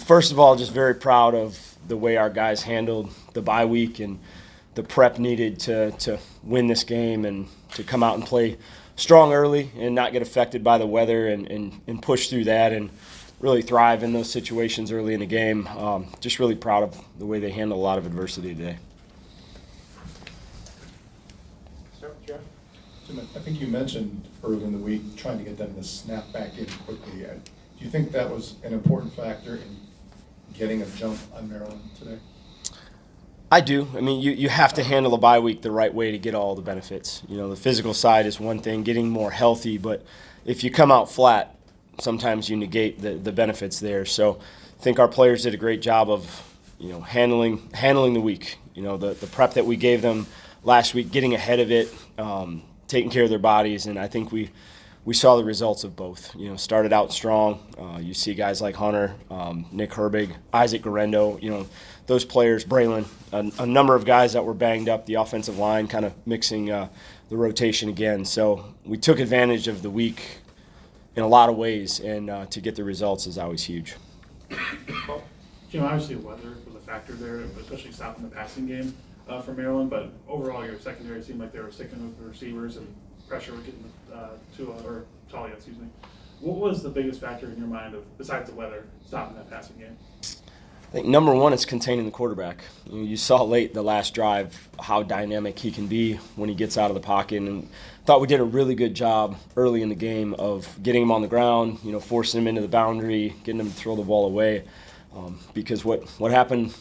First of all, just very proud of the way our guys handled the bye week and the prep needed to win this game and to come out and play strong early and not get affected by the weather and push through that and really thrive in those situations early in the game. Just really proud of the way they handled a lot of adversity today. Start with Jeff. Jim, I think you mentioned early in the week trying to get them to snap back in quickly. Do you think that was an important factor in getting a jump on Maryland today? I do. I mean, you have to handle a bye week the right way to get all the benefits. You know, the physical side is one thing, getting more healthy, but if you come out flat, sometimes you negate the benefits there. So I think our players did a great job of, handling the week. You know, the prep that we gave them last week, getting ahead of it, taking care of their bodies, and I think we saw the results of both. You know, started out strong. You see guys like Hunter, Nick Herbig, Isaac Garendo, those players, Braylon, a number of guys that were banged up, the offensive line kind of mixing the rotation again. So we took advantage of the week in a lot of ways, and to get the results is always huge. Well, Jim, obviously weather was a factor there, especially stopping the passing game for Maryland, but overall your secondary seemed like they were sticking with the receivers and pressure was getting Talia, excuse me. What was the biggest factor in your mind besides the weather, stopping that passing game? I think number one is containing the quarterback. You saw late the last drive how dynamic he can be when he gets out of the pocket, and thought we did a really good job early in the game of getting him on the ground, forcing him into the boundary, getting him to throw the ball away. Because what happened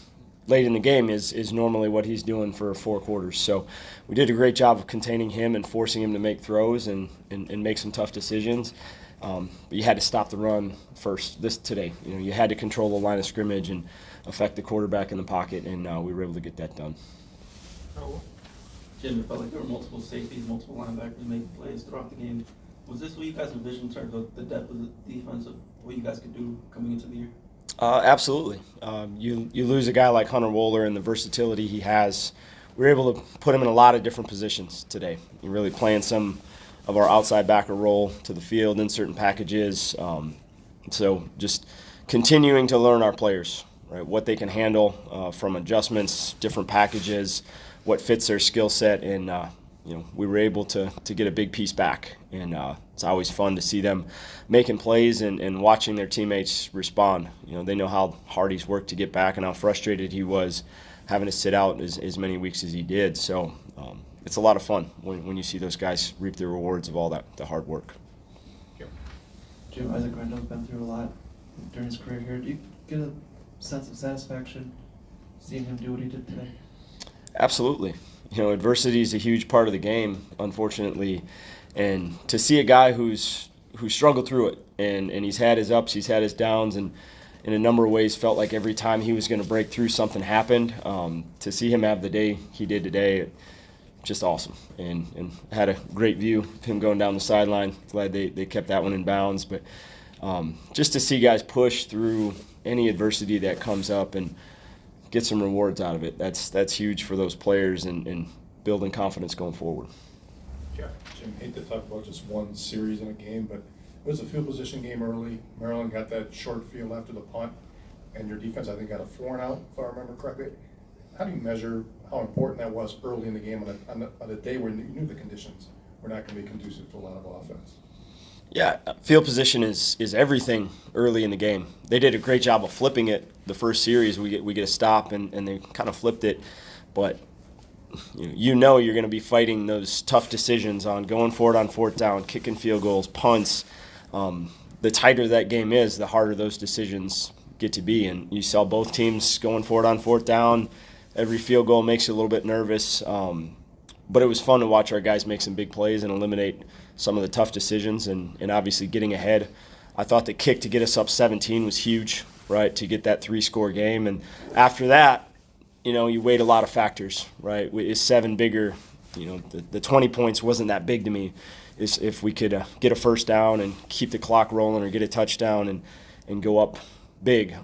late in the game is normally what he's doing for 4 quarters. So we did a great job of containing him and forcing him to make throws and make some tough decisions. But you had to stop the run first today. You had to control the line of scrimmage and affect the quarterback in the pocket, and we were able to get that done. Jim, it felt like there were multiple safeties, multiple linebackers making plays throughout the game. Was this what you guys envisioned in terms of the depth of the defense, of what you guys could do coming into the year? Absolutely. You lose a guy like Hunter Wohler and the versatility he has. We were able to put him in a lot of different positions today. You're really playing some of our outside backer role to the field in certain packages. So just continuing to learn our players, right? What they can handle from adjustments, different packages, what fits their skill set, and we were able to get a big piece back. And it's always fun to see them making plays and watching their teammates respond. They know how hard he's worked to get back and how frustrated he was having to sit out as many weeks as he did. So it's a lot of fun when you see those guys reap the rewards of all the hard work. Jim, Isaac Grendel's been through a lot during his career here. Do you get a sense of satisfaction seeing him do what he did today? Absolutely. Adversity is a huge part of the game, unfortunately. And to see a guy who's struggled through it, and he's had his ups, he's had his downs, and in a number of ways felt like every time he was going to break through, something happened. To see him have the day he did today, just awesome. And had a great view of him going down the sideline. Glad they kept that one in bounds. But just to see guys push through any adversity that comes up and get some rewards out of it, that's huge for those players and building confidence going forward. Jim, hate to talk about just one series in a game, but it was a field position game early. Maryland got that short field after the punt, and your defense, I think, got a 4-and-out, if I remember correctly. How do you measure how important that was early in the game on a day where you knew the conditions were not going to be conducive to a lot of offense? Yeah, field position is everything early in the game. They did a great job of flipping it. The first series, we get a stop, and they kind of flipped it. But you're going to be fighting those tough decisions on going for it on 4th down, kicking field goals, punts. The tighter that game is, the harder those decisions get to be. And you saw both teams going for it on 4th down. Every field goal makes you a little bit nervous. But it was fun to watch our guys make some big plays and eliminate some of the tough decisions and obviously getting ahead. I thought the kick to get us up 17 was huge, right, to get that 3-score game. And after that, you weighed a lot of factors, right? Is 7 bigger? The 20 points wasn't that big to me. Is if we could get a first down and keep the clock rolling or get a touchdown and go up big.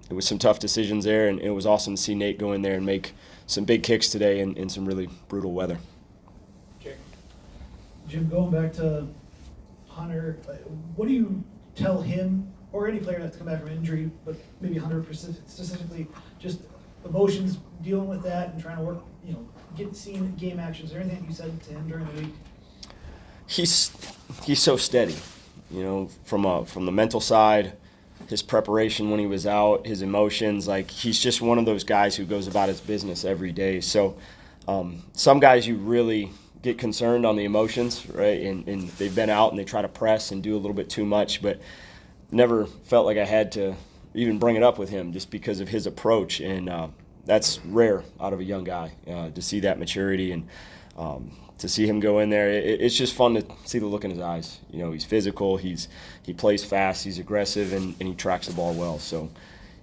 It was some tough decisions there, and it was awesome to see Nate go in there and make some big kicks today in some really brutal weather. Jim, going back to Hunter, what do you tell him or any player that's come back from injury, but maybe 100% specifically, just emotions, dealing with that and trying to work, seeing game actions, or anything you said to him during the week? He's so steady, from the mental side, his preparation when he was out, his emotions. Like, he's just one of those guys who goes about his business every day. So some guys you really get concerned on the emotions, right? And they've been out and they try to press and do a little bit too much, but never felt like I had to even bring it up with him just because of his approach. And that's rare out of a young guy, to see that maturity and to see him go in there. It's just fun to see the look in his eyes. He's physical, he plays fast, he's aggressive, and he tracks the ball well. So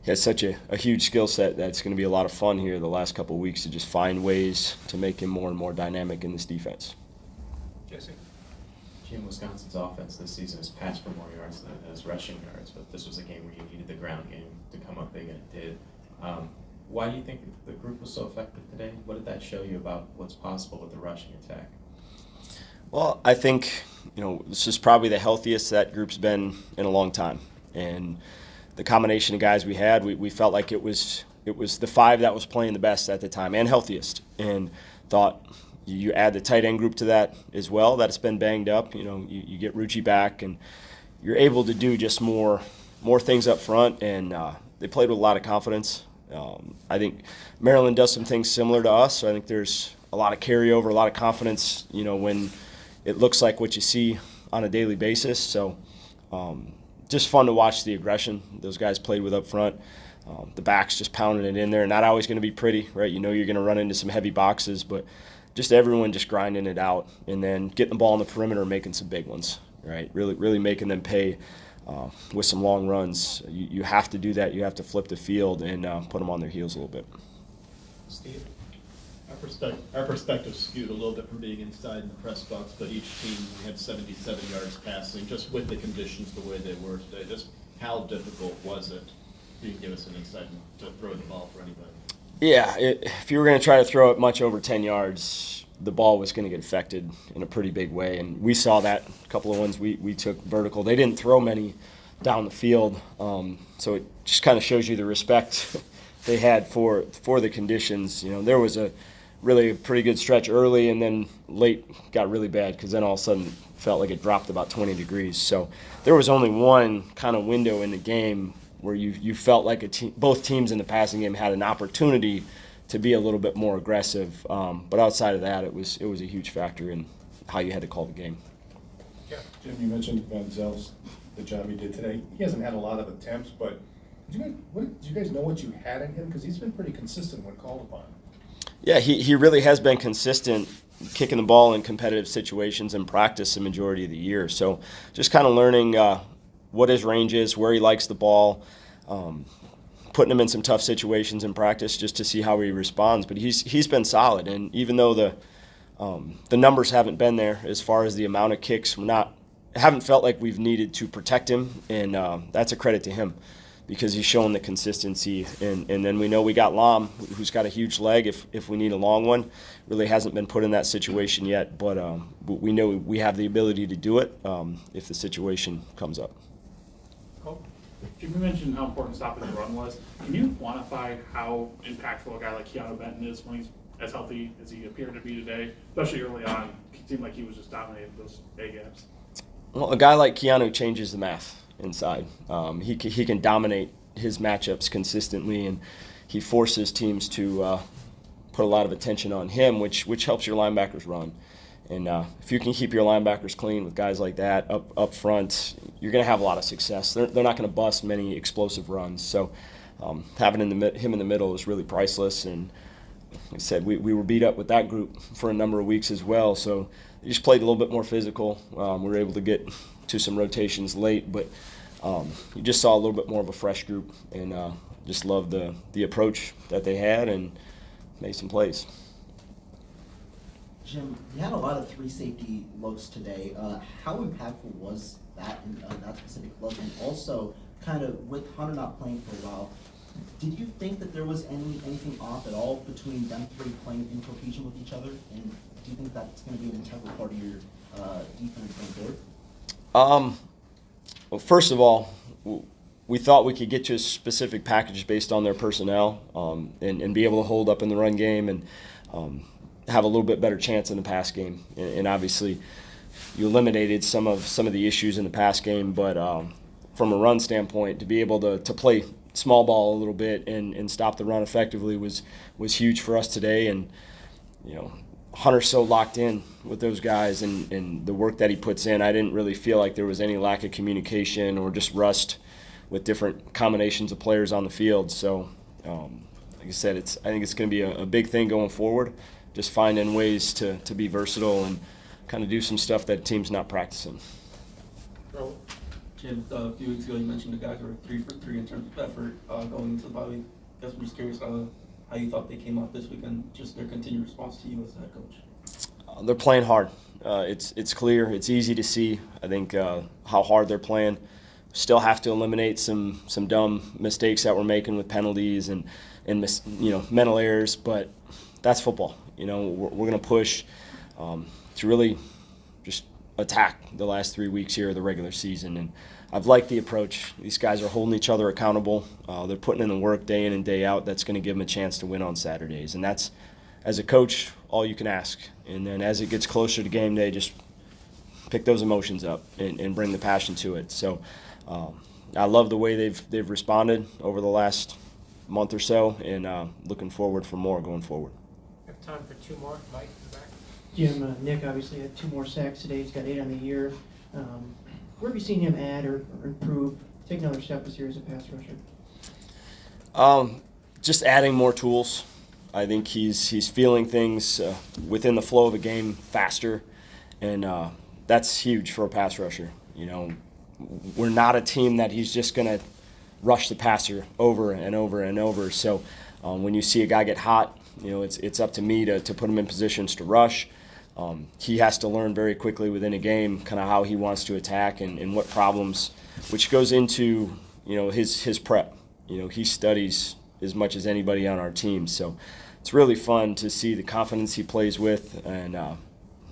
he has such a huge skill set that's going to be a lot of fun here the last couple of weeks to just find ways to make him more and more dynamic in this defense. Jesse? Jim, Wisconsin's offense this season has passed for more yards than it has rushing yards, but this was a game where you needed the ground game to come up big, and it did. Why do you think the group was so effective today? What did that show you about what's possible with the rushing attack? Well, I think, this is probably the healthiest that group's been in a long time. And the combination of guys we had, we felt like it was the five that was playing the best at the time and healthiest. And thought you add the tight end group to that as well, that it's been banged up. You get Rucci back, and you're able to do just more things up front. And they played with a lot of confidence. I think Maryland does some things similar to us, so I think there's a lot of carryover, a lot of confidence, when it looks like what you see on a daily basis. So just fun to watch the aggression those guys played with up front. The backs just pounding it in there. Not always going to be pretty, right? You're going to run into some heavy boxes, but just everyone just grinding it out and then getting the ball on the perimeter and making some big ones, right? Really making them pay with some long runs. You have to do that. You have to flip the field and put them on their heels a little bit. Steve? Our perspective skewed a little bit from being inside in the press box, but each team had 77 yards passing, just with the conditions the way they were today. Just how difficult was it? You can give us an insight to throw the ball for anybody. Yeah, if you were going to try to throw it much over 10 yards, the ball was going to get affected in a pretty big way. And we saw that a couple of ones we took vertical. They didn't throw many down the field, so it just kind of shows you the respect they had for the conditions. There was a really pretty good stretch early, and then late got really bad because then all of a sudden felt like it dropped about 20 degrees. So there was only one kind of window in the game where you felt like both teams in the passing game had an opportunity to be a little bit more aggressive. But outside of that, it was a huge factor in how you had to call the game. Yeah. Jim, you mentioned Van Zel's, the job he did today. He hasn't had a lot of attempts, but do you guys know what you had in him? Because he's been pretty consistent when called upon. Yeah, he really has been consistent kicking the ball in competitive situations in practice the majority of the year. So just kind of learning what his range is, where he likes the ball, putting him in some tough situations in practice just to see how he responds. But he's been solid, and even though the numbers haven't been there as far as the amount of kicks, haven't felt like we've needed to protect him, and that's a credit to him because he's shown the consistency. And then we know we got Lam, who's got a huge leg if we need a long one. Really hasn't been put in that situation yet, but we know we have the ability to do it if the situation comes up. Jim, you mentioned how important stopping the run was. Can you quantify how impactful a guy like Keanu Benton is when he's as healthy as he appeared to be today, especially early on? It seemed like he was just dominating those A gaps. Well, a guy like Keanu changes the math inside. He can dominate his matchups consistently, and he forces teams to put a lot of attention on him, which helps your linebackers run. And if you can keep your linebackers clean with guys like that up front, you're going to have a lot of success. They're not going to bust many explosive runs. So having him in the middle is really priceless. And like I said, we were beat up with that group for a number of weeks as well. So they just played a little bit more physical. We were able to get to some rotations late, but you just saw a little bit more of a fresh group, and just loved the approach that they had and made some plays. Jim, you had a lot of three safety looks today. How impactful was that in that specific look? And also, kind of with Hunter not playing for a while, did you think that there was anything off at all between them three playing in cohesion with each other? And do you think that's going to be an integral part of your defense going forward? Well, first of all, we thought we could get to a specific package based on their personnel, and be able to hold up in the run game and have a little bit better chance in the pass game. And obviously, you eliminated some of the issues in the pass game, but from a run standpoint, to be able to play small ball a little bit and stop the run effectively was huge for us today. And Hunter's so locked in with those guys and the work that he puts in. I didn't really feel like there was any lack of communication or just rust with different combinations of players on the field. So, like I said, I think it's going to be a big thing going forward, just finding ways to be versatile and kind of do some stuff that team's not practicing. Jim, a few weeks ago you mentioned the guys were 3 for 3 in terms of effort going into the bye week. I guess I'm just curious how you thought they came out this week and just their continued response to you as head coach. They're playing hard. It's clear. It's easy to see. I think how hard they're playing. Still have to eliminate some dumb mistakes that we're making with penalties and mental errors, but that's football. We're going to push to really just attack the last 3 weeks here of the regular season. And I've liked the approach. These guys are holding each other accountable. They're putting in the work day in and day out. That's going to give them a chance to win on Saturdays. And that's, as a coach, all you can ask. And then as it gets closer to game day, just pick those emotions up and bring the passion to it. So I love the way they've responded over the last month or so, and looking forward for more going forward. We have time for 2 more. Mike, in the back. Jim, Nick obviously had 2 more sacks today. He's got 8 on the year. Where have you seen him add or improve, take another step this year as a pass rusher? Just adding more tools. I think he's feeling things within the flow of the game faster, and that's huge for a pass rusher. We're not a team that he's just going to rush the passer over and over and over. So when you see a guy get hot, it's up to me to put him in positions to rush. He has to learn very quickly within a game kind of how he wants to attack and what problems, which goes into his prep. He studies as much as anybody on our team. So it's really fun to see the confidence he plays with, and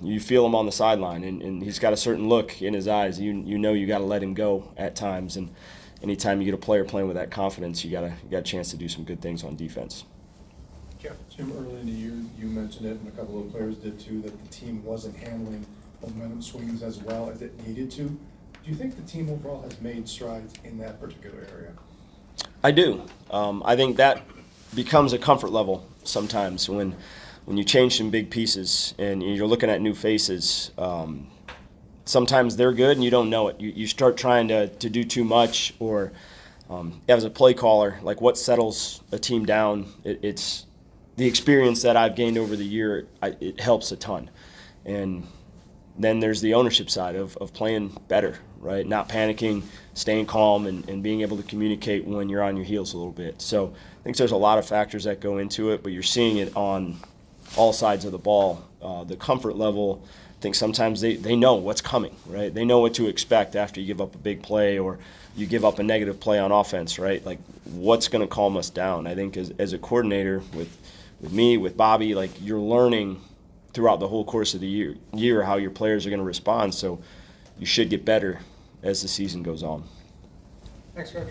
you feel him on the sideline, and he's got a certain look in his eyes. You got to let him go at times, and anytime you get a player playing with that confidence, you got a chance to do some good things on defense. Jim, early in the year, you mentioned it, and a couple of players did too, that the team wasn't handling momentum swings as well as it needed to. Do you think the team overall has made strides in that particular area? I do. I think that becomes a comfort level sometimes when you change some big pieces and you're looking at new faces. Sometimes they're good and you don't know it. You start trying to do too much, or as a play caller, like what settles a team down, it's the experience that I've gained over the year. It helps a ton. And then there's the ownership side of playing better, right? Not panicking, staying calm, and being able to communicate when you're on your heels a little bit. So I think there's a lot of factors that go into it, but you're seeing it on all sides of the ball. The comfort level, I think sometimes they know what's coming, right? They know what to expect after you give up a big play or you give up a negative play on offense, right? Like, what's going to calm us down? I think as a coordinator with me, with Bobby, like, you're learning throughout the whole course of the year how your players are going to respond. So you should get better as the season goes on. Thanks, Coach.